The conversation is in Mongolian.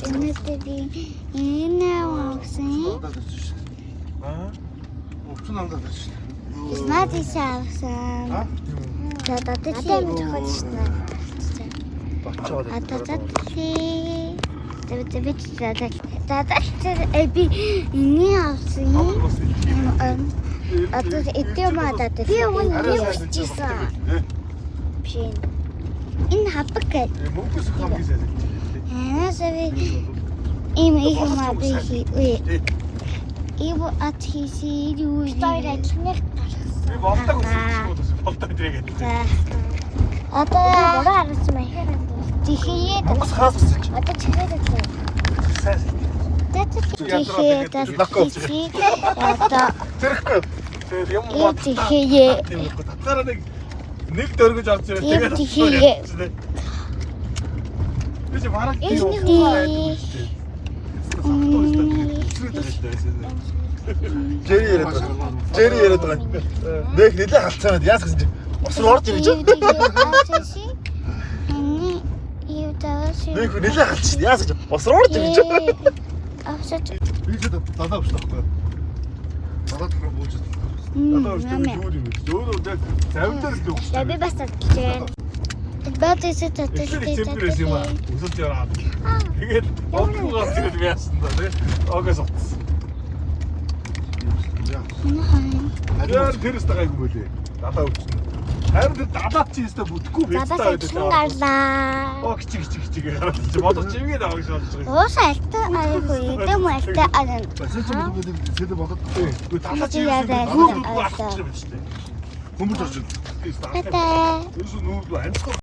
Энэ авсан. Өвчин амдаад байна шүү дээ. Знаад исаасан. За дадад юм зохиож шнэ. Бачаад. Би энэ авсан. Эдэмадад би үсчихсэн. Пшин. Энэ хапаг гэдэг. Мөнгөс хамгийн сайн. Анасави им ихмаби. Иво атхиси юу стойлэр Би болдог гэсэн болдог дээгээд. За. Одоо бороо харсан мэй. Тихээд Мөнгөс хаас гэж. одоо чихээд байна. Сайн. Тихээд одоо Тэрхгүй. Тэр юм тихээ. Татаараа нэг дөргөж орж ирээ. Тихээ. Би ч бараг Жэри яриад байгаа. Нэг нэлээ халцаад яас гэсэн чи осроо орж ирж байна. Нэг нэлээ халчих яас гэж осроо орж ирж байна. Авсаж. Би ч дадаа авчихсан байхгүй. Дадаа дахиад бууж байна. Дадаа авчихсан юу юм бэ? Өөрөө яг завин дээр л өгч. Би бас авчихсан. Баатайсаа Цэмбэрээс юм аа. Өсөлт яраад. Тэгээд бодлогоос тэгээд яасан да тий. Огоос утсан. Харин тэрс тагаагүй мөлий. Дадаа өгсөн. Харин тэр дадаа чи өстө бүтэхгүй бэцтэй байдаг. Гарлаа. Оо кичиг гараад чи бодож чимгээд авах шалж байгаа. Уусаа алтай аягүй эдэм алтай арын. Басиж мөдөд сэдэ бодод. Үгүй дадаа чи Яагаад хүмүүс орж ирж байна. Бата. Ерөөсөө нүүрд амьсгал